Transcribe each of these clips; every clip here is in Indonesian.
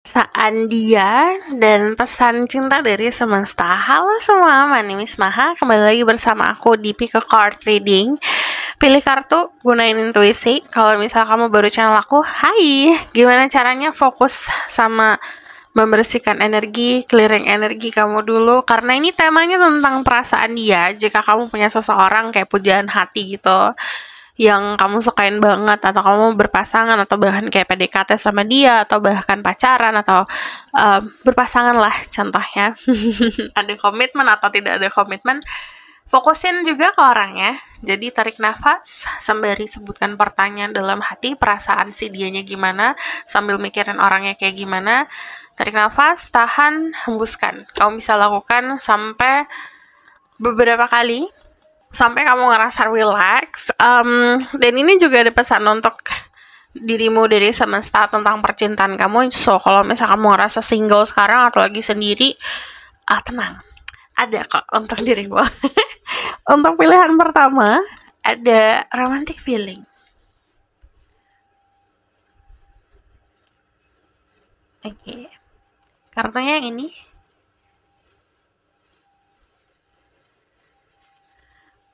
Perasaan dia dan pesan cinta dari semesta. Halo semua, my name is Maha. Kembali lagi bersama aku di Pick a Card Reading. Pilih kartu, gunain intuisi. Kalau misal kamu baru channel aku, hai. Gimana caranya fokus sama membersihkan energi, clearing energi kamu dulu. Karena ini temanya tentang perasaan dia. Jika kamu punya seseorang kayak pujaan hati gitu, yang kamu sukain banget, atau kamu berpasangan, atau bahkan kayak PDKT sama dia, atau bahkan pacaran, atau berpasangan lah contohnya. Ada komitmen atau tidak ada komitmen, fokusin juga ke orangnya. Jadi tarik nafas sembari sebutkan pertanyaan dalam hati, perasaan si dianya gimana, sambil mikirin orangnya kayak gimana. Tarik nafas, tahan, hembuskan. Kamu bisa lakukan sampai beberapa kali sampai kamu ngerasa relax. Dan ini juga ada pesan untuk dirimu dari semesta tentang percintaan kamu. So kalau misalnya kamu ngerasa single sekarang atau lagi sendiri, tenang, ada kok untuk dirimu. Untuk pilihan pertama ada romantic feeling. Oke, kartunya yang ini.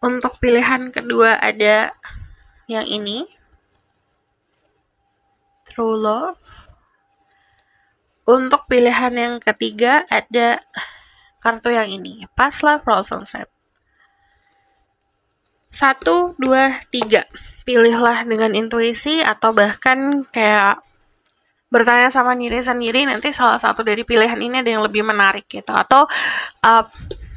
Untuk pilihan kedua ada yang ini, true love. Untuk pilihan yang ketiga ada kartu yang ini, past love relationship. 1, 2, 3. Pilihlah dengan intuisi atau bahkan kayak bertanya sama diri sendiri, nanti salah satu dari pilihan ini ada yang lebih menarik gitu, atau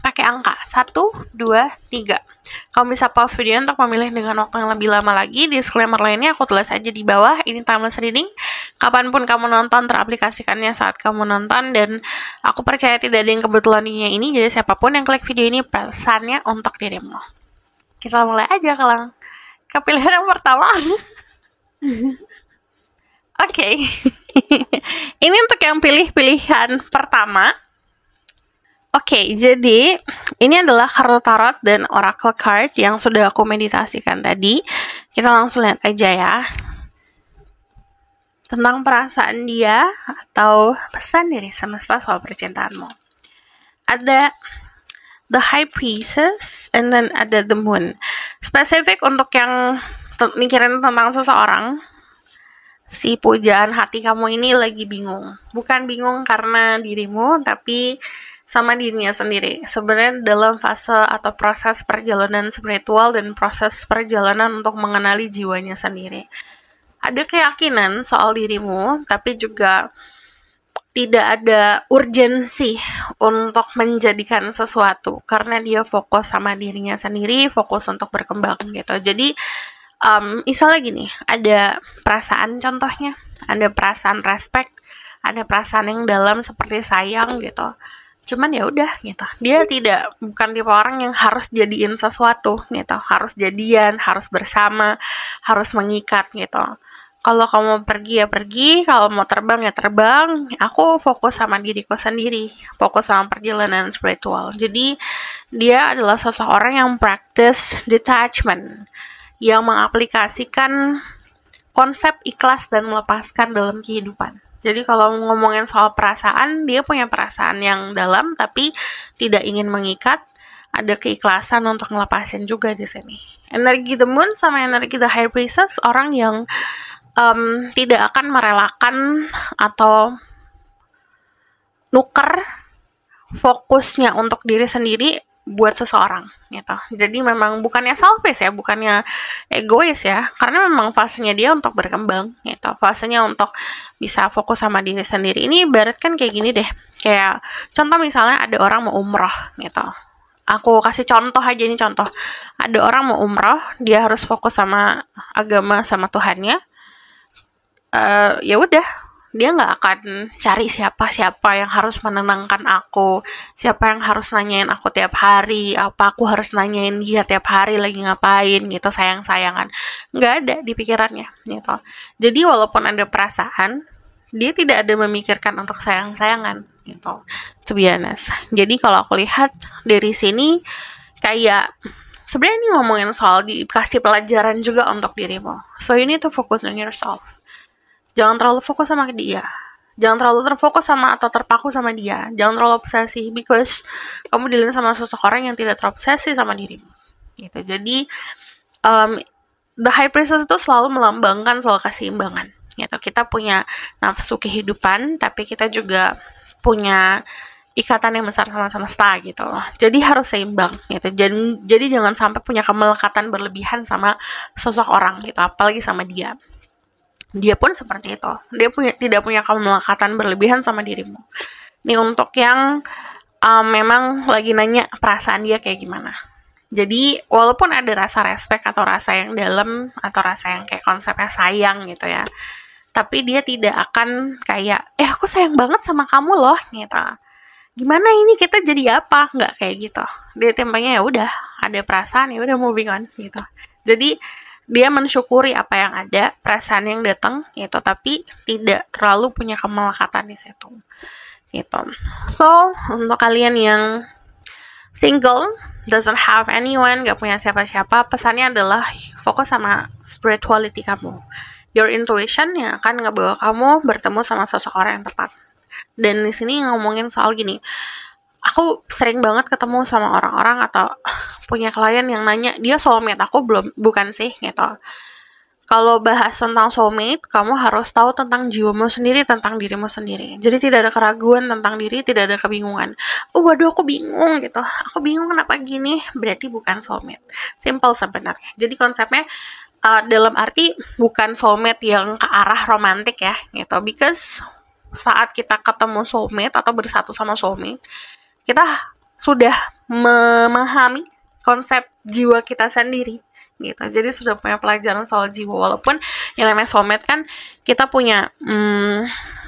pakai angka 1, 2, 3. Kamu bisa pause video untuk memilih dengan waktu yang lebih lama lagi. Disclaimer lainnya aku tulis aja di bawah. Ini timeless reading. Kapanpun kamu nonton, teraplikasikannya saat kamu nonton. Dan aku percaya tidak ada yang kebetulannya ini. Jadi siapapun yang klik video ini, pesannya untuk dirimu. Kita mulai aja ke pilihan yang pertama. Oke. Ini untuk yang pilih pilihan pertama. Oke, jadi ini adalah kartu tarot dan oracle card yang sudah aku meditasikan tadi. Kita langsung lihat aja ya. Tentang perasaan dia atau pesan dari semesta soal percintaanmu. Ada the High Priestess and then ada the Moon. Spesifik untuk yang mikirin tentang seseorang. Si pujaan hati kamu ini lagi bingung. Bukan bingung karena dirimu, tapi sama dirinya sendiri. Sebenarnya dalam fase atau proses perjalanan spiritual dan proses perjalanan untuk mengenali jiwanya sendiri. Ada keyakinan soal dirimu, tapi juga tidak ada urgensi untuk menjadikan sesuatu. Karena dia fokus sama dirinya sendiri, fokus untuk berkembang gitu. Jadi, misalnya gini, ada perasaan contohnya, ada perasaan respect, ada perasaan yang dalam seperti sayang gitu. Cuman ya udah gitu, dia bukan tipe orang yang harus jadiin sesuatu gitu, harus jadian, harus bersama, harus mengikat gitu. Kalau kamu mau pergi ya pergi, kalau mau terbang ya terbang. Aku fokus sama diriku sendiri, fokus sama perjalanan spiritual. Jadi dia adalah seseorang yang practice detachment, yang mengaplikasikan konsep ikhlas dan melepaskan dalam kehidupan. Jadi kalau ngomongin soal perasaan, dia punya perasaan yang dalam tapi tidak ingin mengikat. Ada keikhlasan untuk ngelepasin juga di sini. Energi the Moon sama energi the High Priestess, orang yang tidak akan merelakan atau nuker fokusnya untuk diri sendiri buat seseorang gitu. Jadi memang bukannya selfish ya, bukannya egois ya, karena memang fasenya dia untuk berkembang gitu, fasenya untuk bisa fokus sama diri sendiri. Ini ibarat kan kayak gini deh, kayak contoh misalnya ada orang mau umroh gitu. Aku kasih contoh aja nih, contoh. Ada orang mau umroh, dia harus fokus sama agama, sama Tuhannya. Ya udah, dia nggak akan cari siapa yang harus menenangkan aku, siapa yang harus nanyain aku tiap hari, apa aku harus nanyain dia tiap hari lagi ngapain gitu, sayang-sayangan. Nggak ada di pikirannya gitu. Jadi walaupun ada perasaan, dia tidak ada memikirkan untuk sayang-sayangan gitu, to be honest. Jadi kalau aku lihat dari sini, kayak sebenarnya ini ngomongin soal dikasih pelajaran juga untuk dirimu. So you need to focus on yourself. Jangan terlalu fokus sama dia. Jangan terlalu terfokus sama atau terpaku sama dia. Jangan terlalu obsesi, because kamu dealing sama seseorang yang tidak terobsesi sama dirimu. Gitu. Jadi the high priestess itu selalu melambangkan soal keseimbangan. Gitu. Kita punya nafsu kehidupan, tapi kita juga punya ikatan yang besar sama semesta gitu loh. Jadi harus seimbang gitu. Jadi jangan sampai punya kemelekatan berlebihan sama sosok orang gitu, apalagi sama dia. Dia pun seperti itu. Dia tidak punya kemelekatan berlebihan sama dirimu. Ini untuk yang memang lagi nanya perasaan dia kayak gimana. Jadi walaupun ada rasa respect atau rasa yang dalam atau rasa yang kayak konsepnya sayang gitu ya, tapi dia tidak akan kayak aku sayang banget sama kamu loh gitu. Gimana ini kita jadi apa? Nggak kayak gitu. Dia tempatnya ya udah ada perasaan, ya udah moving on gitu. Jadi dia mensyukuri apa yang ada, perasaan yang datang gitu, tapi tidak terlalu punya kemelekatan di situ gitu. So untuk kalian yang single, doesn't have anyone, gak punya siapa-siapa, pesannya adalah fokus sama spirituality kamu, your intuition yang akan ngebawa kamu bertemu sama seseorang yang tepat. Dan di sini ngomongin soal gini, aku sering banget ketemu sama orang-orang atau punya klien yang nanya, dia soulmate aku bukan sih gitu. Kalau bahas tentang soulmate, kamu harus tahu tentang jiwamu sendiri, tentang dirimu sendiri. Jadi tidak ada keraguan tentang diri, tidak ada kebingungan. Waduh aku bingung gitu, aku bingung kenapa gini, berarti bukan soulmate. Simple sebenarnya. Jadi konsepnya dalam arti bukan soulmate yang ke arah romantik ya gitu. Because saat kita ketemu soulmate atau bersatu sama soulmate, kita sudah memahami konsep jiwa kita sendiri gitu. Jadi sudah punya pelajaran soal jiwa. Walaupun yang namanya soulmate kan kita punya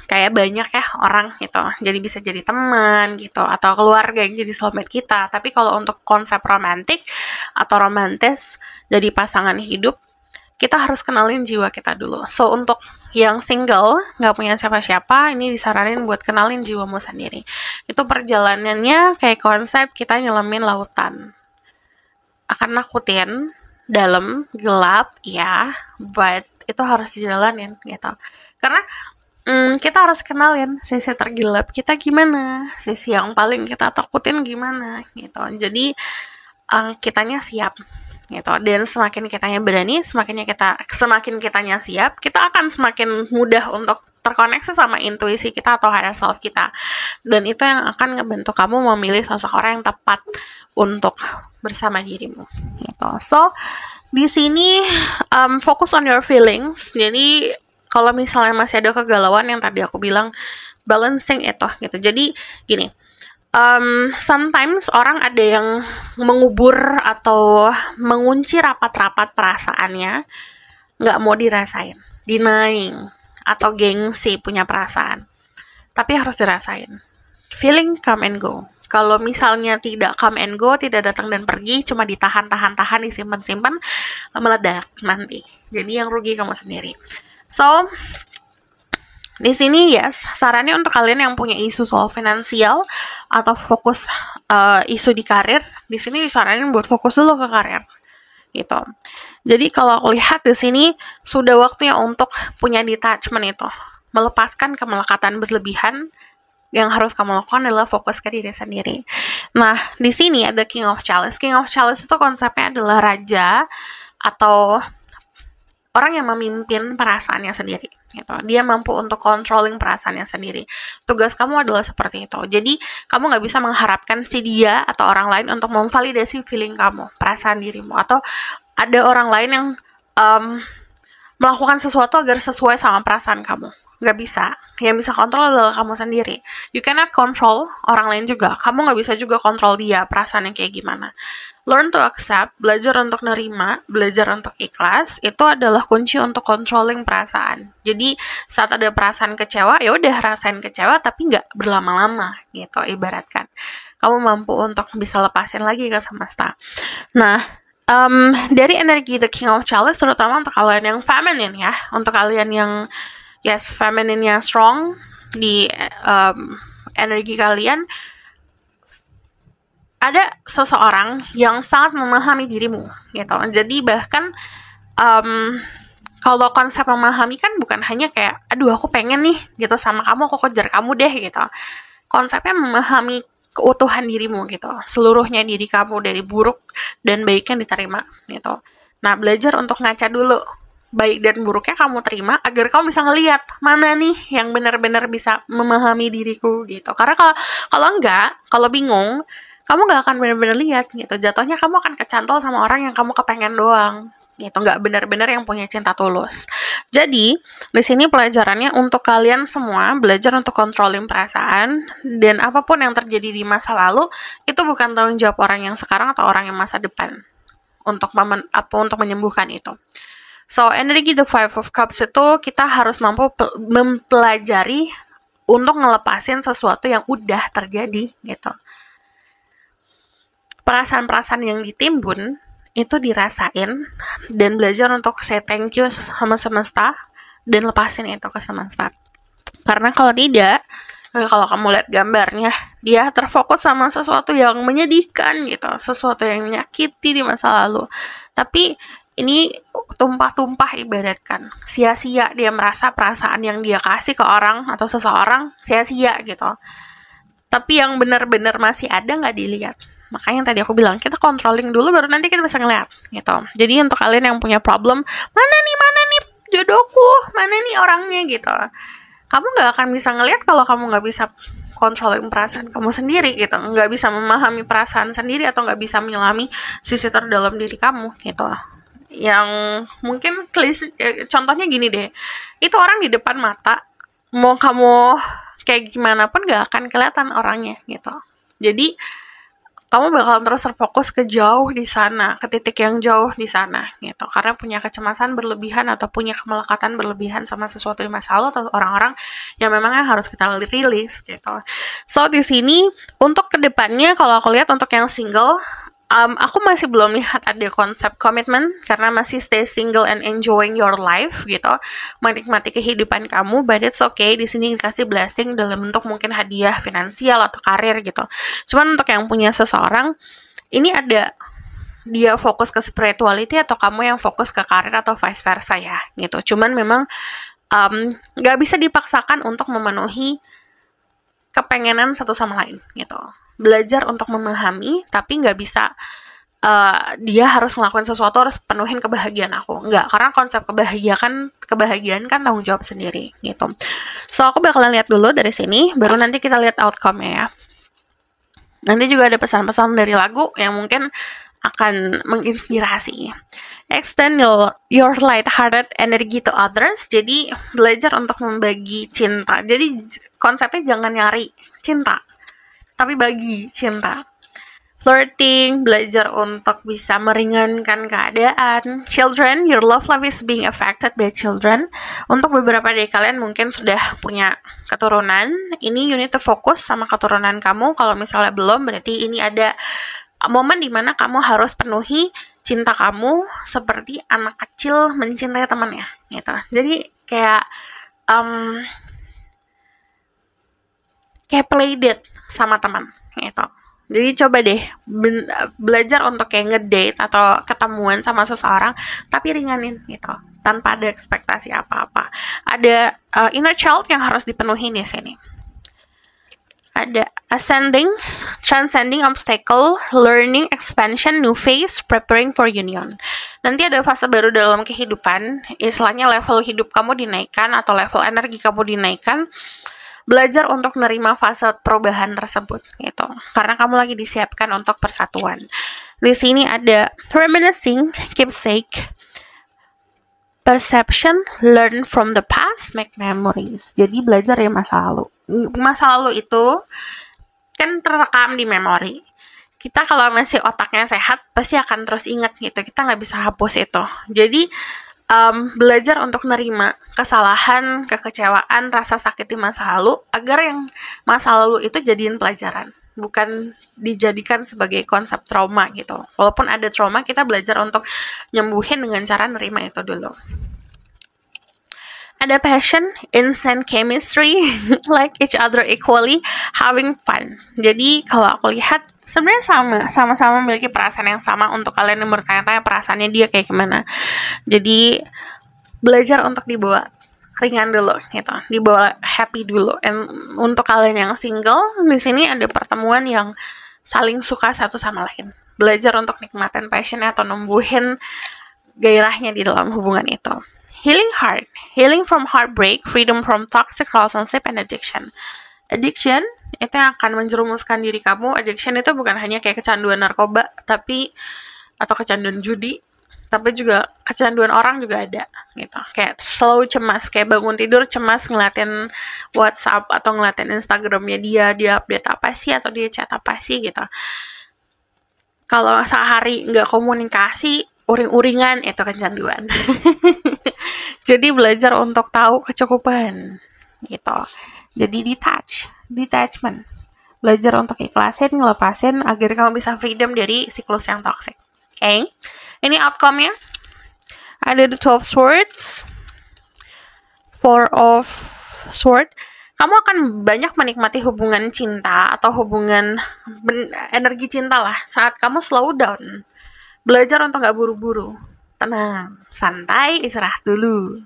kayak banyak ya orang gitu. Jadi bisa jadi teman gitu atau keluarga yang jadi soulmate kita. Tapi kalau untuk konsep romantik atau romantis jadi pasangan hidup, kita harus kenalin jiwa kita dulu. So untuk yang single, gak punya siapa-siapa, ini disaranin buat kenalin jiwamu sendiri. Itu perjalanannya kayak konsep kita nyelamin lautan. Akan nakutin, dalam, gelap, ya, but itu harus dijalanin gitu. Karena kita harus kenalin sisi tergelap kita gimana, sisi yang paling kita takutin gimana gitu. Jadi kitanya siap gitu. Dan semakin kitanya berani, semakin kitanya siap, kita akan semakin mudah untuk terkoneksi sama intuisi kita atau higher self kita. Dan itu yang akan ngebantu kamu memilih sosok orang yang tepat untuk bersama dirimu gitu. So di sini focus on your feelings. Jadi kalau misalnya masih ada kegalauan yang tadi aku bilang, balancing itu gitu. Jadi gini, sometimes orang ada yang mengubur atau mengunci rapat-rapat perasaannya, nggak mau dirasain, denying atau gengsi punya perasaan, tapi harus dirasain. Feeling come and go. Kalau misalnya tidak come and go, tidak datang dan pergi, cuma ditahan, disimpan, meledak nanti. Jadi yang rugi kamu sendiri. So di sini sarannya untuk kalian yang punya isu soal finansial atau fokus isu di karir, di sini disaranin buat fokus dulu ke karir gitu. Jadi kalau aku lihat di sini sudah waktunya untuk punya detachment itu, melepaskan kemelekatan berlebihan. Yang harus kamu lakukan adalah fokus ke diri sendiri. Nah, di sini ada King of Chalice. King of Chalice itu konsepnya adalah raja atau orang yang memimpin perasaannya sendiri gitu. Dia mampu untuk controlling perasaannya sendiri. Tugas kamu adalah seperti itu. Jadi kamu nggak bisa mengharapkan si dia atau orang lain untuk memvalidasi feeling kamu, perasaan dirimu, atau ada orang lain yang melakukan sesuatu agar sesuai sama perasaan kamu. Nggak bisa. Yang bisa kontrol adalah kamu sendiri. You cannot control orang lain juga. Kamu nggak bisa juga kontrol dia, perasaannya kayak gimana. Learn to accept, belajar untuk nerima, belajar untuk ikhlas, itu adalah kunci untuk controlling perasaan. Jadi saat ada perasaan kecewa, ya udah rasain kecewa, tapi nggak berlama-lama gitu, ibaratkan. Kamu mampu untuk bisa lepasin lagi ke semesta. Nah, dari energi The King of Chalice, terutama untuk kalian yang feminine ya, untuk kalian yang feminine-nya strong di energi kalian, ada seseorang yang sangat memahami dirimu gitu. Jadi bahkan Kalau konsep memahami kan bukan hanya kayak, aduh aku pengen nih gitu sama kamu, aku kejar kamu deh gitu. Konsepnya memahami keutuhan dirimu gitu, seluruhnya diri kamu dari buruk dan baiknya diterima gitu. Nah, belajar untuk ngaca dulu baik dan buruknya kamu terima agar kamu bisa ngelihat mana nih yang benar-benar bisa memahami diriku gitu. Karena kalau bingung, kamu nggak akan benar-benar lihat gitu. Jatuhnya kamu akan kecantol sama orang yang kamu kepengen doang gitu, nggak benar-benar yang punya cinta tulus. Jadi di sini pelajarannya untuk kalian semua belajar untuk controlling perasaan, dan apapun yang terjadi di masa lalu itu bukan tanggung jawab orang yang sekarang atau orang yang masa depan untuk menyembuhkan itu. So, energi The Five of Cups itu kita harus mampu mempelajari untuk ngelepasin sesuatu yang udah terjadi gitu. Perasaan-perasaan yang ditimbun itu dirasain dan belajar untuk say thank you sama semesta dan lepasin itu ke semesta. Karena kalau tidak, kalau kamu lihat gambarnya, dia terfokus sama sesuatu yang menyedihkan gitu, sesuatu yang menyakiti di masa lalu. Tapi ini tumpah-tumpah ibaratkan, sia-sia dia merasa perasaan yang dia kasih ke orang atau seseorang sia-sia gitu. Tapi yang benar-benar masih ada nggak dilihat. Makanya yang tadi aku bilang, kita controlling dulu baru nanti kita bisa ngeliat gitu. Jadi untuk kalian yang punya problem, mana nih jodohku, mana nih orangnya gitu, kamu nggak akan bisa ngeliat kalau kamu nggak bisa controlling perasaan kamu sendiri gitu, nggak bisa memahami perasaan sendiri atau nggak bisa menyelami sisi terdalam diri kamu gitu. Yang mungkin contohnya gini deh, itu orang di depan mata, mau kamu kayak gimana pun gak akan kelihatan orangnya gitu. Jadi kamu bakal terus terfokus ke jauh di sana, ke titik yang jauh di sana gitu. Karena punya kecemasan berlebihan atau punya kemelekatan berlebihan sama sesuatu di masa lalu atau orang-orang yang memangnya harus kita rilis gitu. So di sini untuk kedepannya kalau aku lihat untuk yang single, aku masih belum lihat ada konsep komitmen karena masih stay single and enjoying your life gitu, menikmati kehidupan kamu. But it's okay, di sini dikasih blessing dalam bentuk mungkin hadiah finansial atau karir gitu. Cuman untuk yang punya seseorang, ini ada dia fokus ke spirituality atau kamu yang fokus ke karir atau vice versa ya gitu. Cuman memang nggak bisa dipaksakan untuk memenuhi kepengenan satu sama lain gitu. Belajar untuk memahami, tapi nggak bisa dia harus ngelakuin sesuatu, harus penuhin kebahagiaan aku. Nggak, karena konsep kebahagiaan kan tanggung jawab sendiri gitu. So aku bakalan lihat dulu dari sini, baru nanti kita lihat outcome-nya ya. Nanti juga ada pesan-pesan dari lagu yang mungkin akan menginspirasi. Extend your light-hearted energy to others. Jadi belajar untuk membagi cinta. Jadi konsepnya jangan nyari cinta, tapi bagi cinta. Flirting, belajar untuk bisa meringankan keadaan. Children, your love life is being affected by children. Untuk beberapa dari kalian mungkin sudah punya keturunan, ini you need to fokus sama keturunan kamu. Kalau misalnya belum, berarti ini ada momen dimana kamu harus penuhi cinta kamu seperti anak kecil mencintai temannya gitu. Jadi kayak playdate sama teman gitu. Jadi coba deh belajar untuk kayak ngedate atau ketemuan sama seseorang tapi ringanin gitu, tanpa ada ekspektasi apa-apa. Ada inner child yang harus dipenuhi di sini. Ada ascending, transcending obstacle, learning, expansion, new phase, preparing for union. Nanti ada fase baru dalam kehidupan, istilahnya level hidup kamu dinaikkan atau level energi kamu dinaikkan. Belajar untuk menerima fase perubahan tersebut gitu. Karena kamu lagi disiapkan untuk persatuan. Di sini ada reminiscing, keepsake, perception, learn from the past, make memories. Jadi belajar dari masa lalu. Masa lalu itu kan terekam di memori. Kita kalau masih otaknya sehat pasti akan terus ingat gitu. Kita nggak bisa hapus itu. Jadi belajar untuk nerima kesalahan, kekecewaan, rasa sakit di masa lalu, agar yang masa lalu itu jadiin pelajaran, bukan dijadikan sebagai konsep trauma gitu. Walaupun ada trauma, kita belajar untuk nyembuhin dengan cara nerima itu dulu. Ada passion, instant chemistry, like each other equally, having fun. Jadi kalau aku lihat sebenarnya sama-sama memiliki perasaan yang sama. Untuk kalian yang bertanya-tanya perasaannya dia kayak gimana. Jadi belajar untuk dibawa ringan dulu gitu, dibawa happy dulu. And untuk kalian yang single, di sini ada pertemuan yang saling suka satu sama lain. Belajar untuk nikmatin passionnya atau numbuhin gairahnya di dalam hubungan itu. Healing heart, healing from heartbreak, freedom from toxic relationship and addiction. Addiction itu yang akan menjerumuskan diri kamu. Addiction itu bukan hanya kayak kecanduan narkoba, atau kecanduan judi, tapi juga kecanduan orang juga ada gitu. Kayak selalu cemas, kayak bangun tidur cemas ngeliatin WhatsApp atau ngeliatin Instagramnya dia update apa sih atau dia chat apa sih gitu. Kalau sehari nggak komunikasi, uring-uringan, itu kecanduan. Jadi belajar untuk tahu kecukupan gitu. Jadi detachment. Belajar untuk ikhlasin, ngelepasin agar kamu bisa freedom dari siklus yang toxic. Okay? Ini outcome-nya. Ada the 12 swords, 4 of swords. Kamu akan banyak menikmati hubungan cinta atau hubungan energi cinta lah saat kamu slow down. Belajar untuk gak buru-buru. Tenang, santai, istirahat dulu.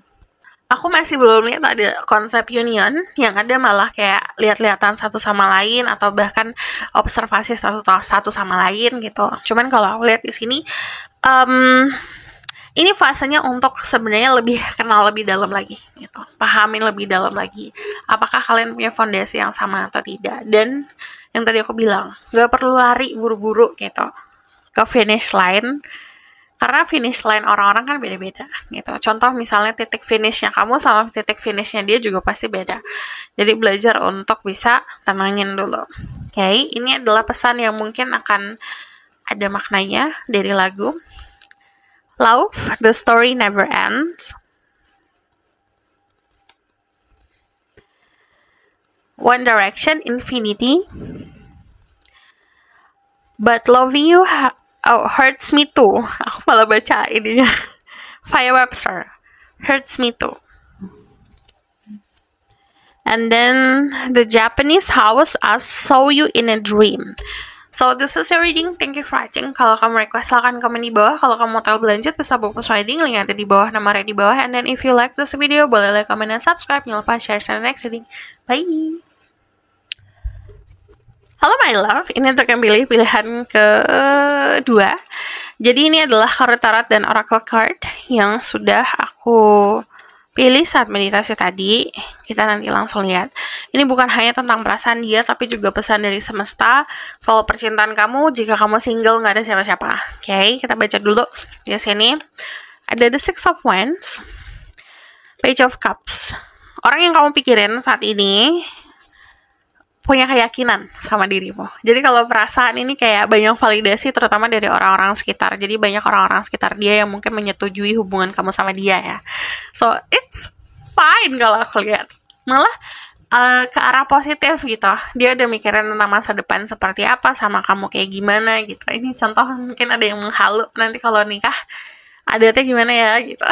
Aku masih belum lihat ada konsep union, yang ada malah kayak lihat-lihatan satu sama lain atau bahkan observasi satu sama lain gitu. Cuman kalau aku lihat di sini, ini fasenya untuk sebenarnya lebih kenal lebih dalam lagi gitu, pahamin lebih dalam lagi apakah kalian punya fondasi yang sama atau tidak. Dan yang tadi aku bilang, gak perlu lari buru-buru gitu ke finish line, karena finish line orang-orang kan beda-beda gitu. Contoh misalnya titik finishnya kamu sama titik finishnya dia juga pasti beda. Jadi belajar untuk bisa tenangin dulu. Okay? Ini adalah pesan yang mungkin akan ada maknanya dari lagu Love, the story never ends. One Direction, Infinity. But loving you hurts me too. Aku malah baca ininya. Fire Webster, hurts me too. And then the Japanese house, I saw you in a dream. So this is your reading. Thank you for watching. Kalau kamu request, silahkan komen di bawah. Kalau kamu mau tahu berlanjut, bisa bonus reading, link ada di bawah, nomornya di bawah. And then if you like this video, boleh like, comment, dan subscribe. Jangan lupa share the next reading. Bye. Halo my love, ini untuk yang pilih pilihan kedua. Jadi ini adalah kartu tarot dan oracle card yang sudah aku pilih saat meditasi tadi. Kita nanti langsung lihat. Ini bukan hanya tentang perasaan dia, tapi juga pesan dari semesta soal percintaan kamu jika kamu single, nggak ada siapa-siapa. Oke, kita baca dulu. Di sini ada the Six of Wands, Page of Cups. Orang yang kamu pikirin saat ini punya keyakinan sama dirimu. Jadi kalau perasaan ini kayak banyak validasi, terutama dari orang-orang sekitar. Jadi banyak orang-orang sekitar dia yang mungkin menyetujui hubungan kamu sama dia ya. So it's fine kalau aku lihat. Malah ke arah positif gitu. Dia udah mikirin tentang masa depan seperti apa, sama kamu kayak gimana gitu. Ini contoh mungkin ada yang menghalu nanti kalau nikah adatnya gimana ya gitu.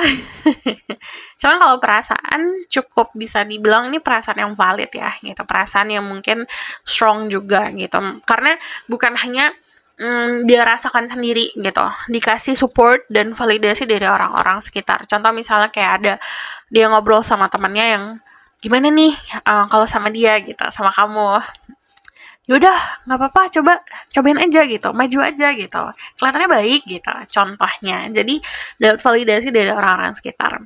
Cuman kalau perasaan cukup bisa dibilang ini perasaan yang valid ya gitu, perasaan yang mungkin strong juga gitu, karena bukan hanya dia rasakan sendiri gitu, dikasih support dan validasi dari orang-orang sekitar. Contoh misalnya kayak ada dia ngobrol sama temannya yang gimana nih kalau sama dia gitu, sama kamu, yaudah nggak apa-apa, cobain aja gitu, maju aja gitu, kelihatannya baik gitu contohnya. Jadi dapat validasi dari orang-orang sekitar.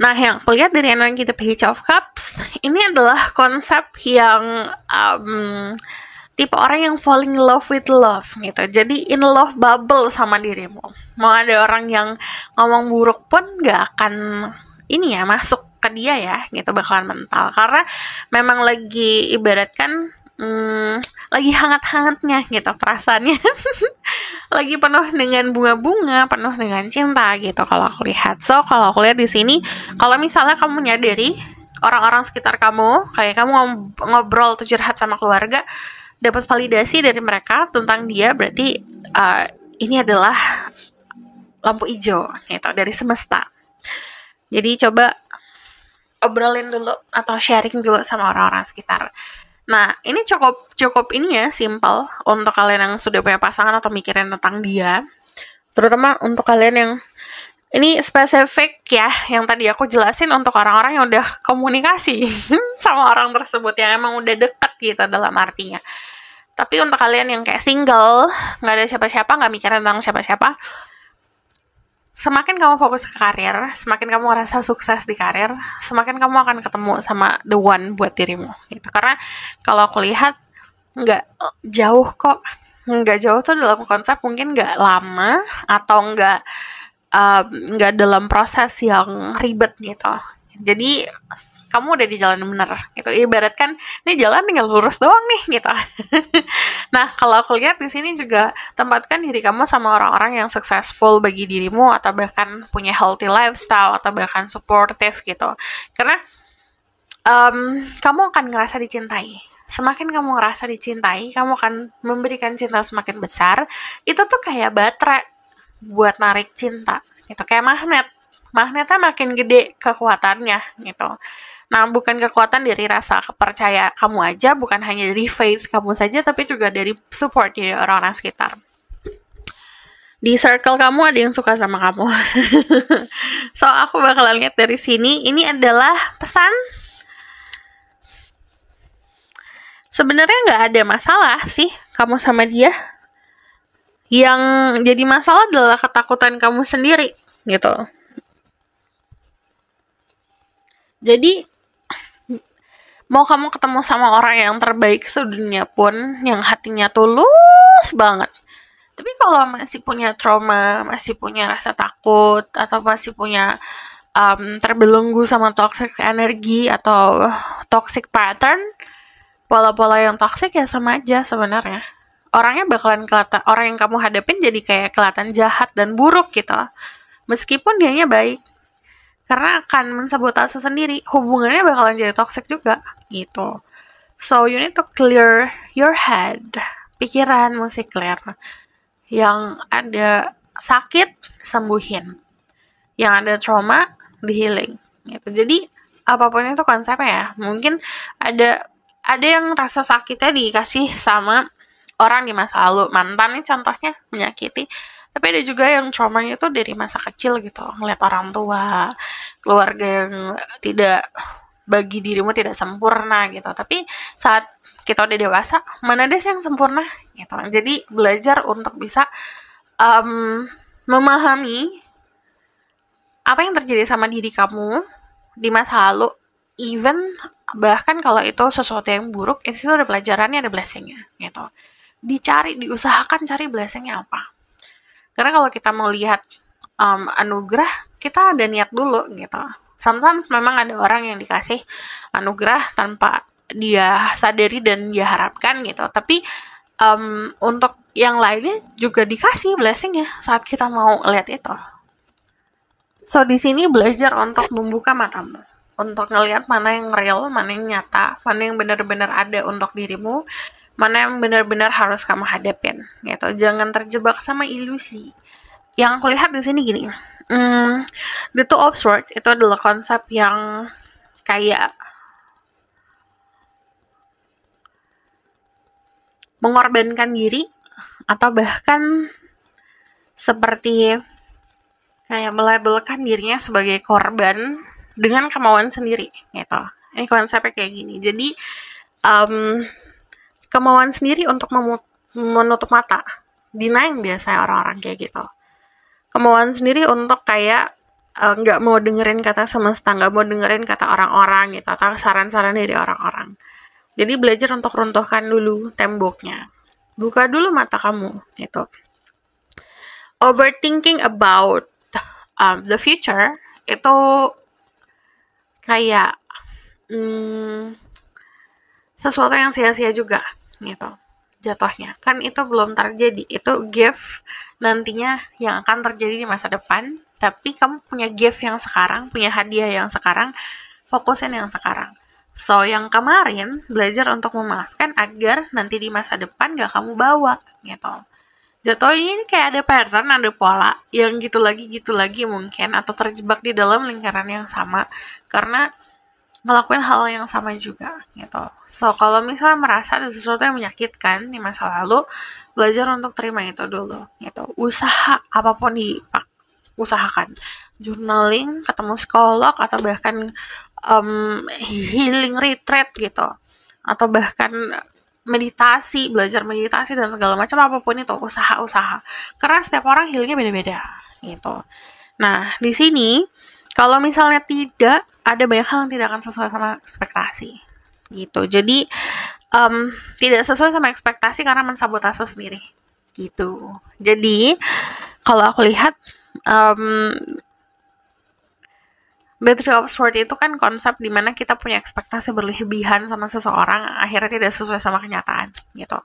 Nah, yang aku lihat dari energi The Page of Cups ini adalah konsep yang tipe orang yang falling in love with love gitu. Jadi in love bubble sama dirimu. Mau ada orang yang ngomong buruk pun nggak akan ini ya masuk ke dia ya gitu, bakalan mental, karena memang lagi ibaratkan lagi hangat-hangatnya gitu perasaannya. Lagi penuh dengan bunga-bunga, penuh dengan cinta gitu kalau aku lihat. So kalau aku lihat di sini, kalau misalnya kamu menyadari orang-orang sekitar kamu, kayak kamu ngobrol atau curhat sama keluarga, dapat validasi dari mereka tentang dia, berarti ini adalah lampu hijau gitu dari semesta. Jadi coba obrolin dulu atau sharing dulu sama orang-orang sekitar. Nah, ini cukup ini ya, simple untuk kalian yang sudah punya pasangan atau mikirin tentang dia. Terutama untuk kalian yang Ini spesifik ya, yang tadi aku jelasin untuk orang-orang yang udah komunikasi sama orang tersebut, yang emang udah deket gitu dalam artinya. Tapi untuk kalian yang kayak single, nggak ada siapa-siapa, nggak mikirin tentang siapa-siapa, semakin kamu fokus ke karir, semakin kamu merasa sukses di karir, semakin kamu akan ketemu sama the one buat dirimu gitu. Karena kalau aku lihat nggak jauh kok, nggak jauh tuh dalam konsep mungkin nggak lama atau nggak dalam proses yang ribet gitu. Jadi kamu udah di jalan bener gitu. Ibaratkan ini jalan tinggal lurus doang nih gitu. Nah, kalau aku lihat di sini juga tempatkan diri kamu sama orang-orang yang successful bagi dirimu, atau bahkan punya healthy lifestyle, atau bahkan supportive gitu. Karena kamu akan ngerasa dicintai. Semakin kamu ngerasa dicintai, kamu akan memberikan cinta semakin besar. Itu tuh kayak baterai buat narik cinta gitu, kayak magnetnya makin gede kekuatannya gitu. Nah, bukan kekuatan dari rasa percaya kamu aja, bukan hanya dari faith kamu saja, tapi juga dari support dari orang-orang sekitar. Di circle kamu ada yang suka sama kamu. So, aku bakalan lihat dari sini. Ini adalah pesan. Sebenarnya nggak ada masalah sih kamu sama dia. Yang jadi masalah adalah ketakutan kamu sendiri gitu. Jadi mau kamu ketemu sama orang yang terbaik sedunia pun, yang hatinya tulus banget, tapi kalau masih punya trauma, masih punya rasa takut, atau masih punya terbelenggu sama toxic energi atau toxic pattern, pola-pola yang toxic, ya sama aja sebenarnya. Orangnya bakalan kelihatan, orang yang kamu hadapin jadi kayak kelihatan jahat dan buruk gitu, meskipun dianya baik, karena akan mensabotase sendiri, hubungannya bakalan jadi toxic juga gitu. So you need to clear your head, pikiran mesti clear. Yang ada sakit sembuhin, yang ada trauma di healing gitu. Jadi apapun itu konsepnya ya, mungkin ada yang rasa sakitnya dikasih sama orang di masa lalu, mantan nih contohnya menyakiti, tapi ada juga yang traumanya itu dari masa kecil gitu, ngeliat orang tua, keluarga yang tidak bagi dirimu tidak sempurna gitu. Tapi saat kita udah dewasa, mana ada sih yang sempurna gitu. Jadi belajar untuk bisa memahami apa yang terjadi sama diri kamu di masa lalu, even bahkan kalau itu sesuatu yang buruk, itu ada pelajarannya, ada blessingnya gitu. Dicari, diusahakan cari blessingnya apa. Karena kalau kita mau lihat anugerah, kita ada niat dulu gitu. Sometimes memang ada orang yang dikasih anugerah tanpa dia sadari dan dia harapkan gitu. Tapi untuk yang lainnya juga dikasih blessing ya saat kita mau lihat itu. So di sini belajar untuk membuka matamu, untuk ngelihat mana yang real, mana yang nyata, mana yang benar-benar ada untuk dirimu, mana yang benar-benar harus kamu hadapin gitu. Jangan terjebak sama ilusi. Yang aku lihat di sini gini, the Two of Swords itu adalah konsep yang kayak mengorbankan diri, atau bahkan seperti kayak melabelkan dirinya sebagai korban dengan kemauan sendiri gitu. Ini konsepnya kayak gini. Jadi kemauan sendiri untuk menutup mata, denying biasanya orang-orang kayak gitu. Kemauan sendiri untuk kayak nggak mau dengerin kata semesta, nggak mau dengerin kata orang-orang gitu, atau saran-saran dari orang-orang. Jadi belajar untuk runtuhkan dulu temboknya, buka dulu mata kamu gitu. Overthinking about the future itu kayak sesuatu yang sia-sia juga gitu jatuhnya. Kan itu belum terjadi, itu gift nantinya yang akan terjadi di masa depan, tapi kamu punya gift yang sekarang, punya hadiah yang sekarang, fokusin yang sekarang. So yang kemarin belajar untuk memaafkan agar nanti di masa depan gak kamu bawa gitu. Jatuhnya ini kayak ada pattern, ada pola yang gitu lagi mungkin, atau terjebak di dalam lingkaran yang sama karena ngelakuin hal yang sama juga gitu. So kalau misalnya merasa ada sesuatu yang menyakitkan di masa lalu, belajar untuk terima itu dulu gitu. Usaha apapun usahakan journaling, ketemu psikolog, atau bahkan healing retreat gitu, atau bahkan meditasi, belajar meditasi dan segala macam, apapun itu, usaha karena setiap orang healingnya beda-beda gitu. Nah, di sini kalau misalnya tidak, ada banyak hal yang tidak akan sesuai sama ekspektasi gitu. Jadi tidak sesuai sama ekspektasi karena mensabotase sendiri gitu. Jadi kalau aku lihat The Three of Swords itu kan konsep dimana kita punya ekspektasi berlebihan sama seseorang, akhirnya tidak sesuai sama kenyataan gitu.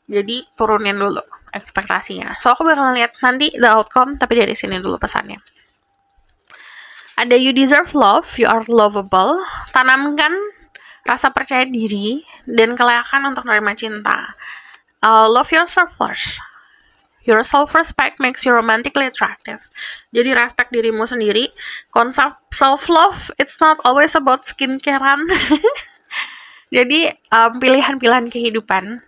Jadi turunin dulu ekspektasinya. So aku bakal lihat nanti the outcome, tapi dari sini dulu pesannya. Ada you deserve love, you are lovable. Tanamkan rasa percaya diri dan kelayakan untuk menerima cinta. Love yourself first. Your self-respect makes you romantically attractive. Jadi respect dirimu sendiri. Konsep self-love, it's not always about skincarean. Jadi pilihan-pilihan kehidupan,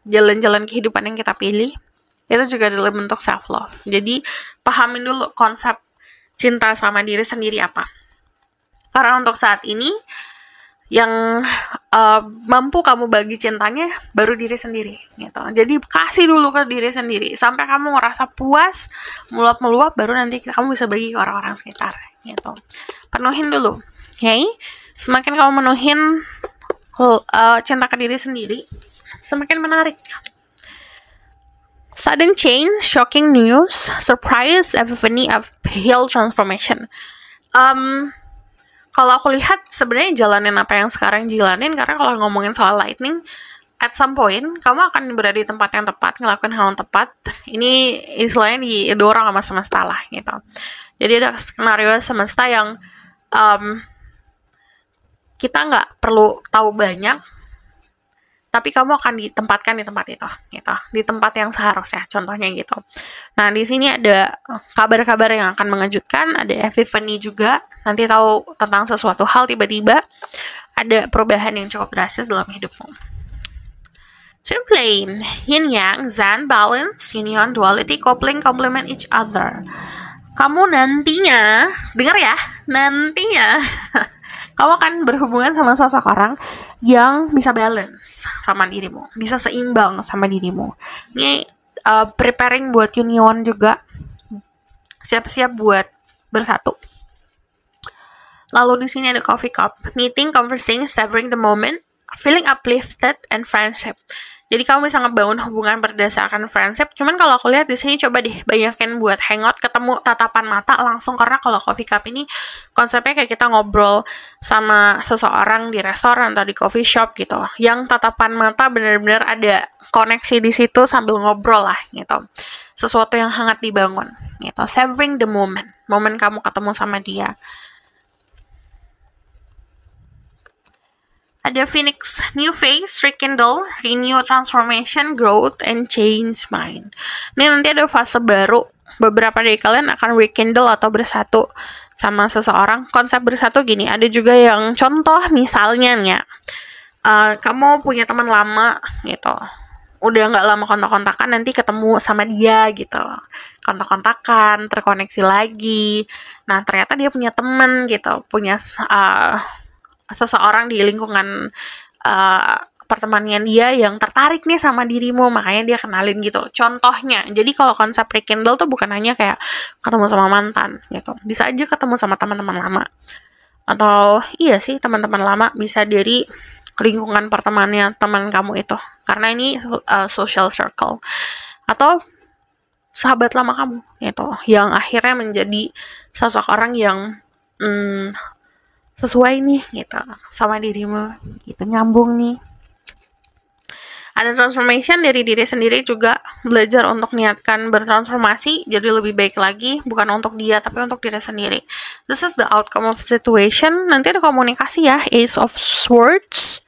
jalan-jalan kehidupan yang kita pilih, itu juga dalam bentuk self-love. Jadi pahamin dulu konsep cinta sama diri sendiri apa. Karena untuk saat ini, yang mampu kamu bagi cintanya baru diri sendiri gitu. Jadi kasih dulu ke diri sendiri sampai kamu ngerasa puas, meluap-meluap, baru nanti kamu bisa bagi ke orang-orang sekitar gitu. Penuhin dulu, okay? Semakin kamu menuhin cinta ke diri sendiri, semakin menarik. Sudden change, shocking news, surprise, epiphany, heal, transformation. Kalau aku lihat sebenarnya jalanin apa yang sekarang jalanin, karena kalau ngomongin soal lightning, at some point kamu akan berada di tempat yang tepat, ngelakuin hal yang tepat. Ini istilahnya didorong sama semesta lah gitu. Jadi ada skenario semesta yang kita nggak perlu tahu banyak, tapi kamu akan ditempatkan di tempat itu, gitu, di tempat yang seharusnya, contohnya gitu. Nah, di sini ada kabar-kabar yang akan mengejutkan, ada epiphany juga, nanti tahu tentang sesuatu hal tiba-tiba, ada perubahan yang cukup drastis dalam hidupmu. Twin flame, yin yang, Zen, balance, union, duality, coupling, complement each other. Kamu nantinya, dengar ya, nantinya kamu akan berhubungan sama seseorang yang bisa balance sama dirimu, bisa seimbang sama dirimu. Ini preparing buat union juga, siap-siap buat bersatu. Lalu di sini ada coffee cup, meeting, conversing, savoring the moment, feeling uplifted, and friendship. Jadi kamu bisa ngebangun hubungan berdasarkan friendship. Cuman kalau aku lihat di sini coba deh banyakin buat hangout, ketemu tatapan mata langsung, karena kalau coffee cup ini konsepnya kayak kita ngobrol sama seseorang di restoran atau di coffee shop gitu. Yang tatapan mata benar-benar ada koneksi di situ sambil ngobrol lah gitu. Sesuatu yang hangat dibangun gitu. Savoring the moment. Momen kamu ketemu sama dia. Ada Phoenix, new phase, rekindle, renew, transformation, growth, and change mind. Ini nanti ada fase baru. Beberapa dari kalian akan rekindle atau bersatu sama seseorang. Konsep bersatu gini, ada juga yang contoh misalnya nih, kamu punya teman lama gitu. Udah nggak lama kontak-kontakan, nanti ketemu sama dia gitu. Kontak-kontakan, terkoneksi lagi. Nah, ternyata dia punya teman gitu, punya seseorang di lingkungan pertemanan dia yang tertarik nih sama dirimu, makanya dia kenalin gitu. Contohnya, jadi kalau konsep rekindle tuh bukan hanya kayak ketemu sama mantan gitu, bisa aja ketemu sama teman-teman lama, atau iya sih teman-teman lama, bisa dari lingkungan pertemanannya teman kamu itu, karena ini social circle, atau sahabat lama kamu gitu, yang akhirnya menjadi seseorang yang sesuai nih gitu sama dirimu gitu, nyambung nih. Ada transformation dari diri sendiri juga, belajar untuk niatkan bertransformasi jadi lebih baik lagi, bukan untuk dia tapi untuk diri sendiri. This is the outcome of situation. Nanti ada komunikasi ya, Ace of Swords.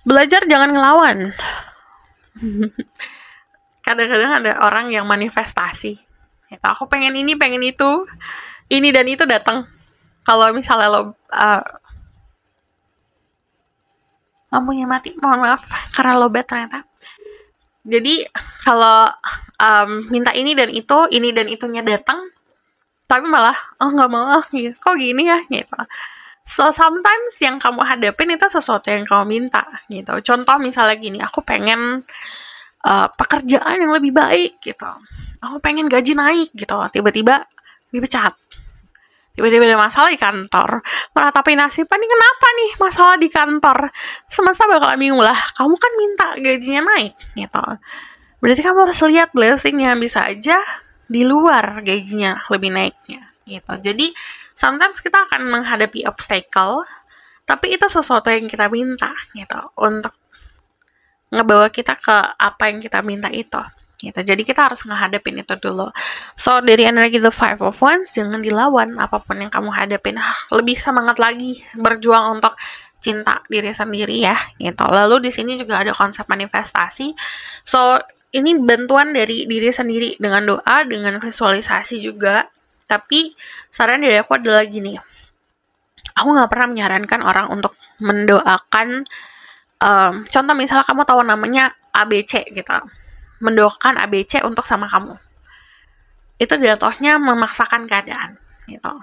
Belajar jangan ngelawan. Kadang-kadang ada orang yang manifestasi gitu, aku pengen ini, pengen itu, ini dan itu datang. Kalau misalnya lo lampunya mati, mohon maaf karena lowbat ternyata. Jadi kalau minta ini dan itunya datang, tapi malah nggak mau gitu, kok gini ya gitu. So sometimes yang kamu hadapin itu sesuatu yang kamu minta gitu. Contoh misalnya gini, aku pengen pekerjaan yang lebih baik gitu, aku pengen gaji naik gitu, tiba-tiba dipecat, tiba-tiba ada masalah di kantor, meratapi nasib, ini kenapa nih masalah di kantor, semesta bakalan bingung lah, kamu kan minta gajinya naik gitu, berarti kamu harus lihat blessingnya, bisa aja di luar gajinya lebih naiknya gitu. Jadi sometimes kita akan menghadapi obstacle, tapi itu sesuatu yang kita minta gitu, untuk ngebawa kita ke apa yang kita minta itu gitu. Jadi kita harus ngehadapin itu dulu. So dari energi the Five of Wands, jangan dilawan apapun yang kamu hadapin, lebih semangat lagi berjuang untuk cinta diri sendiri ya gitu. Lalu di sini juga ada konsep manifestasi. So ini bantuan dari diri sendiri dengan doa, dengan visualisasi juga. Tapi saran dari aku adalah gini, aku nggak pernah menyarankan orang untuk mendoakan contoh misalnya kamu tahu namanya ABC gitu, mendoakan ABC untuk sama kamu, itu jatuhnya memaksakan keadaan gitu.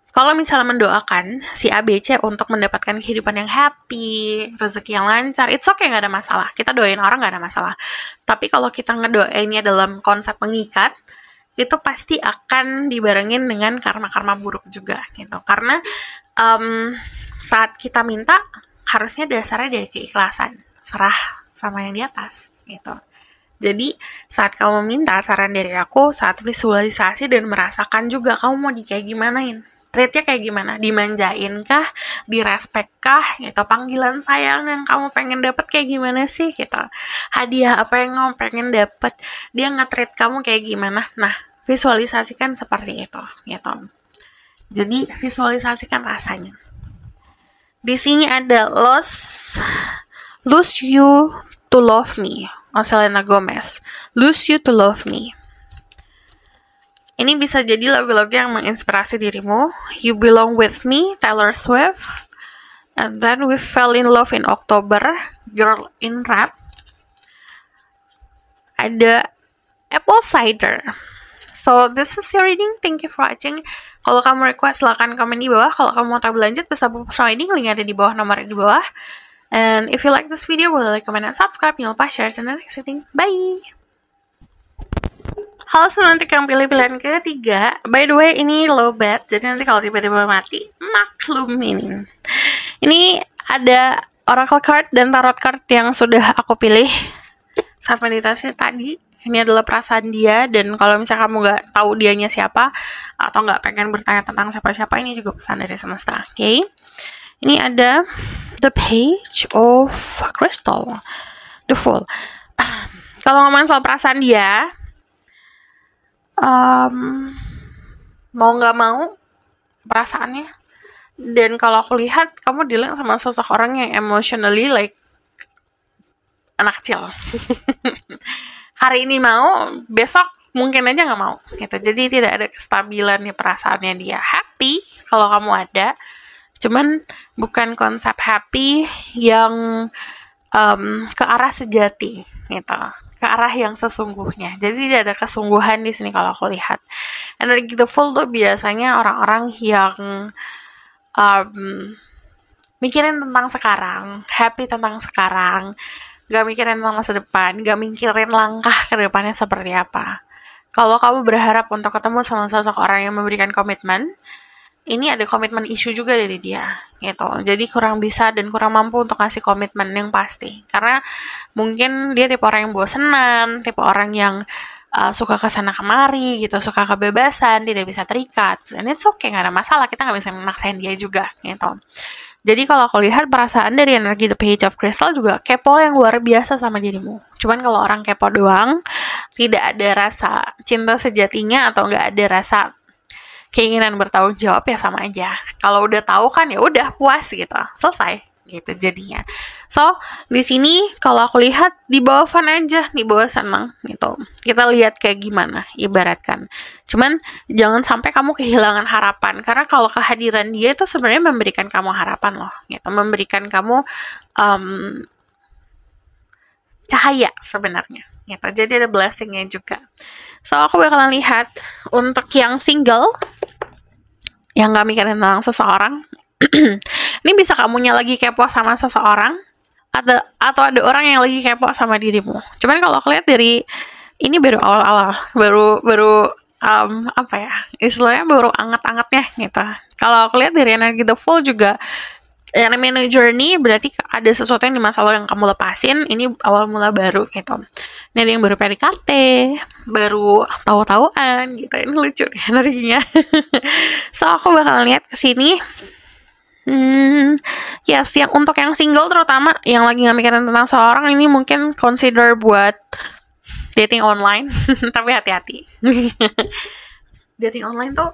Kalau misalnya mendoakan si ABC untuk mendapatkan kehidupan yang happy, rezeki yang lancar, it's okay, nggak ada masalah. Kita doain orang nggak ada masalah. Tapi kalau kita ngedoainnya dalam konsep mengikat, itu pasti akan dibarengin dengan karma-karma buruk juga gitu. Karena saat kita minta, harusnya dasarnya dari keikhlasan, serah sama yang di atas gitu. Jadi saat kamu minta, saran dari aku, saat visualisasi dan merasakan juga kamu mau kayak gimanain, treatnya kayak gimana, dimanjain kah, direspek kah gitu, panggilan sayang yang kamu pengen dapet kayak gimana sih gitu, hadiah apa yang kamu pengen dapet, dia nge-treat kamu kayak gimana. Nah, visualisasikan seperti itu gitu. Jadi visualisasikan rasanya. Di sini ada lose you to love me, Selena Gomez. Lose you to love me. Ini bisa jadi lagu-lagu yang menginspirasi dirimu. You Belong With Me, Taylor Swift. And then We Fell in Love in October, Girl in Red. Ada Apple Cider. So this is your reading. Thank you for watching. Kalau kamu request, silahkan komen di bawah. Kalau kamu mau tahu berlanjut, bisa personal reading, link ada di bawah, nomornya di bawah. And if you like this video, boleh like, comment, and subscribe. Jangan lupa share in the next reading. Bye! Halo semua, nanti yang pilih pilihan ketiga. By the way, ini low bat, jadi nanti kalau tiba-tiba mati, maklumin. Ini ada oracle card dan tarot card yang sudah aku pilih saat meditasi tadi. Ini adalah perasaan dia, dan kalau misalnya kamu nggak tahu dianya siapa, atau nggak pengen bertanya tentang siapa-siapa, ini juga pesan dari semesta, oke? Okay? Ini ada The Page of Crystal, The Fool. Kalau ngomongin soal perasaan dia, mau nggak mau perasaannya, dan kalau aku lihat, kamu dealing sama seseorang yang emotionally like anak kecil. Hari ini mau, besok mungkin aja nggak mau gitu. Jadi tidak ada kestabilan nih perasaannya dia. Happy kalau kamu ada, cuman bukan konsep happy yang ke arah sejati gitu, ke arah yang sesungguhnya. Jadi tidak ada kesungguhan di sini kalau aku lihat. Energi the Fool tuh biasanya orang-orang yang mikirin tentang sekarang, happy tentang sekarang, gak mikirin tentang masa depan, gak mikirin langkah ke depannya seperti apa. Kalau kamu berharap untuk ketemu sama seseorang yang memberikan komitmen, ini ada komitmen isu juga dari dia, gitu. Jadi kurang bisa dan kurang mampu untuk ngasih komitmen yang pasti. Karena mungkin dia tipe orang yang bosenan, tipe orang yang suka kesana kemari, gitu, suka kebebasan, tidak bisa terikat. And it's okay, gak ada masalah, kita gak bisa memaksain dia juga, gitu. Jadi kalau aku lihat perasaan dari energi The Page of Crystal juga kepo yang luar biasa sama dirimu. Cuman kalau orang kepo doang, tidak ada rasa cinta sejatinya atau nggak ada rasa keinginan bertanggung jawab, ya sama aja. Kalau udah tahu kan ya udah puas gitu, selesai gitu jadinya. So di sini kalau aku lihat di bawah fun aja, di bawah senang gitu. Kita lihat kayak gimana ibaratkan. Cuman jangan sampai kamu kehilangan harapan, karena kalau kehadiran dia itu sebenarnya memberikan kamu harapan loh, gitu. Memberikan kamu cahaya sebenarnya gitu. Jadi ada blessingnya juga. So aku bakalan lihat untuk yang single yang gak mikirin tentang seseorang. Ini bisa kamunya lagi kepo sama seseorang, atau ada orang yang lagi kepo sama dirimu. Cuman kalau aku lihat dari ini baru awal-awal, baru apa ya, istilahnya baru anget-angetnya gitu. Kalau aku lihat dari energi The Fool juga, yang namanya journey berarti ada sesuatu yang di masa lalu yang kamu lepasin. Ini awal mula baru gitu. Ini ada yang baru PDKT, baru tahu-tahuan gitu. Ini lucu nih energinya. So aku bakal lihat ke sini. Yes, yang untuk yang single terutama yang lagi nggak mikirin tentang seorang, ini mungkin consider buat dating online. Tapi hati-hati. Dating online tuh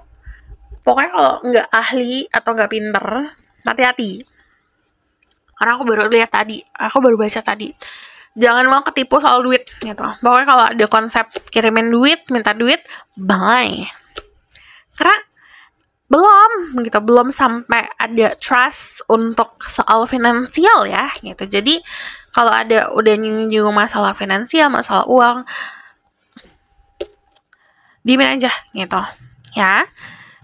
pokoknya kalau nggak ahli atau nggak pinter, hati-hati. Karena aku baru lihat tadi, aku baru baca tadi, jangan mau ketipu soal duit gitu. Pokoknya kalau ada konsep kirimin duit, minta duit, bye. Karena belum sampai ada trust untuk soal finansial ya gitu. Jadi kalau ada udah nyinggung masalah finansial, masalah uang, diemin aja gitu ya.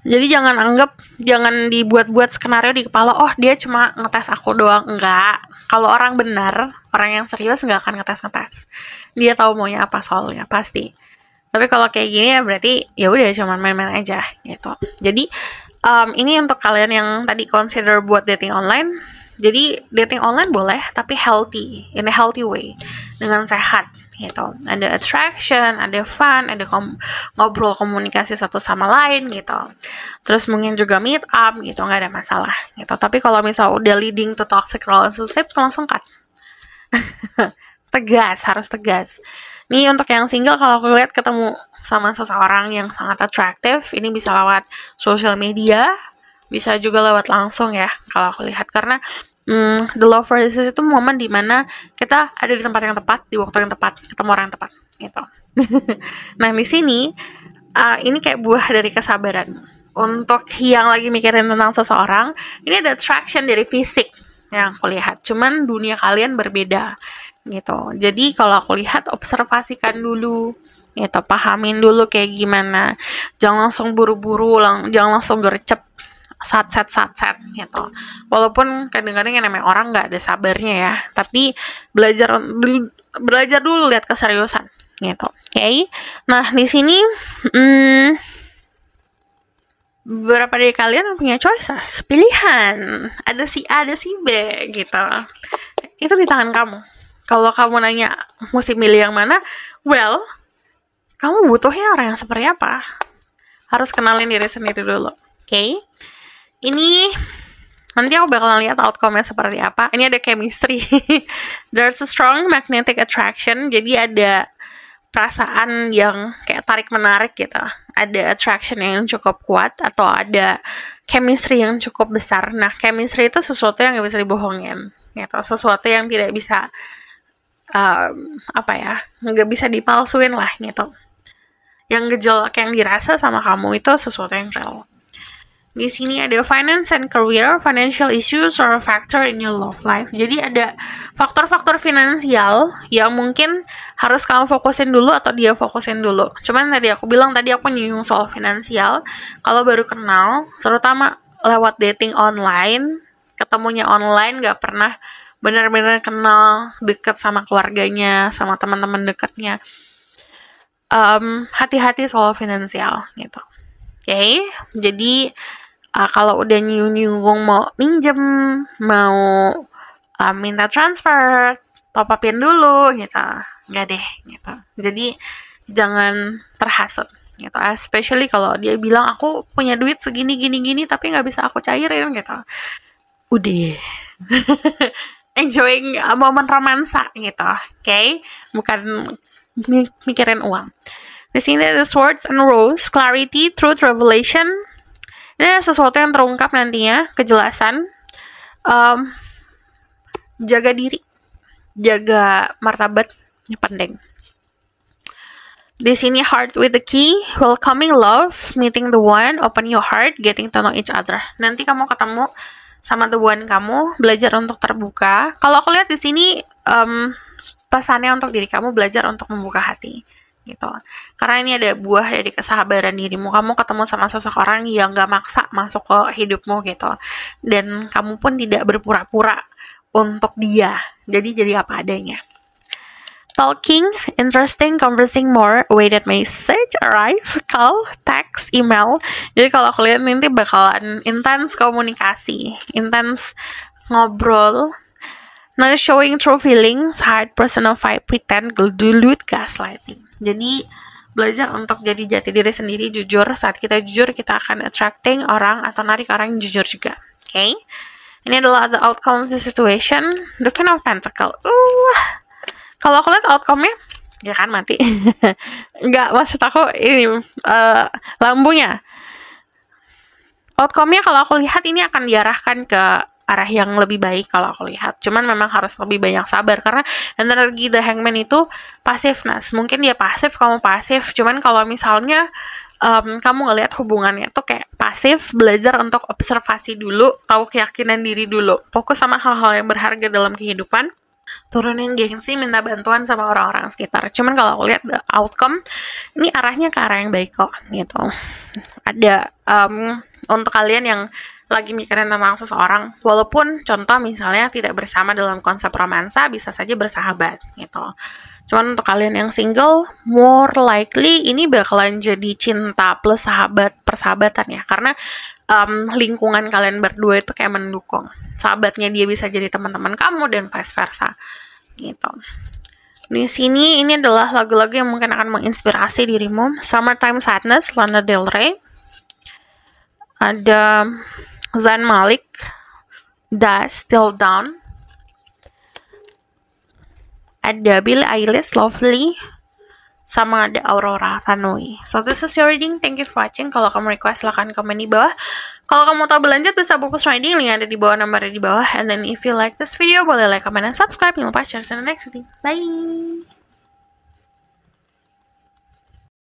Jadi jangan dibuat-buat skenario di kepala, oh dia cuma ngetes aku doang. Enggak. Kalau orang benar, orang yang serius nggak akan ngetes. Dia tahu maunya apa soalnya, pasti. Tapi kalau kayak gini ya berarti ya udah cuma main-main aja gitu. Jadi ini untuk kalian yang tadi consider buat dating online. Jadi dating online boleh, tapi healthy, in a healthy way, dengan sehat gitu. Ada attraction, ada fun, ada ngobrol komunikasi satu sama lain gitu. Terus mungkin juga meet up gitu, nggak ada masalah gitu. Tapi kalau misal udah leading to toxic relationship, langsung cut. Harus tegas. Nih untuk yang single, kalau aku lihat ketemu sama seseorang yang sangat atraktif, ini bisa lewat social media, bisa juga lewat langsung ya kalau aku lihat. Karena the love process itu momen dimana kita ada di tempat yang tepat, di waktu yang tepat, ketemu orang yang tepat gitu. Nah di sini ini kayak buah dari kesabaran. Untuk yang lagi mikirin tentang seseorang, ini ada attraction dari fisik yang aku lihat. Cuman dunia kalian berbeda gitu. Jadi kalau aku lihat, observasikan dulu gitu, pahamin dulu kayak gimana. Jangan langsung buru-buru, jangan langsung gercep sat gitu. Walaupun kadang-kadang yang namanya orang nggak ada sabarnya ya, tapi belajar dulu, lihat keseriusan gitu. Oke. Nah di sini beberapa dari kalian punya choices, pilihan, ada si A, ada si B gitu. Itu di tangan kamu. Kalau kamu nanya mesti milih yang mana, well, kamu butuhnya orang yang seperti apa? Harus kenalin diri sendiri dulu. Oke. Ini nanti aku bakal lihat outcome-nya seperti apa. Ini ada chemistry. There's a strong magnetic attraction. Jadi ada perasaan yang kayak tarik-menarik gitu. Ada attraction yang cukup kuat, atau ada chemistry yang cukup besar. Nah, chemistry itu sesuatu yang gak bisa dibohongin gitu. Sesuatu yang tidak bisa nggak bisa dipalsuin lah gitu. Yang gejolak yang dirasa sama kamu itu sesuatu yang real. Di sini ada finance and career, financial issues or a factor in your love life. Jadi ada faktor-faktor finansial yang mungkin harus kamu fokusin dulu atau dia fokusin dulu. Cuman tadi aku nyinggung soal finansial. Kalau baru kenal, terutama lewat dating online, ketemunya online, gak pernah benar-benar kenal, dekat sama keluarganya, sama teman-teman dekatnya. Hati-hati soal finansial gitu. Oke. Jadi kalau udah nyinggung mau minjem, mau minta transfer, top upin dulu gitu, nggak deh gitu. Jadi jangan terhasut gitu, especially kalau dia bilang aku punya duit segini gini tapi nggak bisa aku cairin gitu. Udah. Enjoying momen romansa gitu, oke? Bukan mikirin uang. Di sini ada swords and rose, clarity, truth, revelation. Ini ada sesuatu yang terungkap nantinya, kejelasan. Jaga diri, jaga martabat, ini penting. Di sini heart with the key, welcoming love, meeting the one, open your heart, getting to know each other. Nanti kamu ketemu sama the one kamu, belajar untuk terbuka. Kalau aku lihat di sini pesannya untuk diri kamu, belajar untuk membuka hati gitu. Karena ini ada buah dari kesabaran dirimu. Kamu ketemu sama seseorang yang gak maksa masuk ke hidupmu gitu, dan kamu pun tidak berpura-pura untuk dia. Jadi apa adanya. Talking, interesting, conversing more, awaited message, arrive, call, text, email. Jadi kalau aku lihat nanti bakalan intens komunikasi, intens ngobrol, not showing true feelings, hard personal vibe, pretend, dilute, gaslighting. Jadi belajar untuk jadi jati diri sendiri, jujur. Saat kita jujur, kita akan attracting orang atau narik orang yang jujur juga. Okay? Ini adalah the outcome of the situation. The King of Pentacle. Kalau aku lihat outcome-nya, ya kan mati. Enggak, maksud aku ini lampunya. Outcome-nya kalau aku lihat ini akan diarahkan ke arah yang lebih baik kalau aku lihat. Cuman memang harus lebih banyak sabar, karena energi The Hangman itu pasifness. Mungkin dia pasif, kamu pasif. Cuman kalau misalnya kamu ngelihat hubungannya tuh kayak pasif, belajar untuk observasi dulu, tahu keyakinan diri dulu, fokus sama hal-hal yang berharga dalam kehidupan, turunin gengsi, minta bantuan sama orang-orang sekitar. Cuman kalau aku lihat the outcome, ini arahnya ke arah yang baik kok gitu. Ada untuk kalian yang lagi mikirin tentang seseorang, walaupun contoh misalnya tidak bersama dalam konsep romansa, bisa saja bersahabat gitu. Cuman untuk kalian yang single, more likely ini bakalan jadi cinta plus persahabatan ya, karena lingkungan kalian berdua itu kayak mendukung. Sahabatnya dia bisa jadi teman-teman kamu dan vice versa gitu. Di sini ini adalah lagu-lagu yang mungkin akan menginspirasi dirimu. Summertime Sadness, Lana Del Rey. Ada Zayn Malik, Dust Till Dawn. Ada Billie Eilish, Lovely. Sama ada Aurora Runway. So this is your reading. Thank you for watching. Kalau kamu request silahkan komen di bawah. Kalau kamu tahu berlanjut bisa bungkus reading, link ada di bawah, nomornya di bawah. And then if you like this video, boleh like, comment, dan subscribe. Jangan lupa share in the next video. Bye.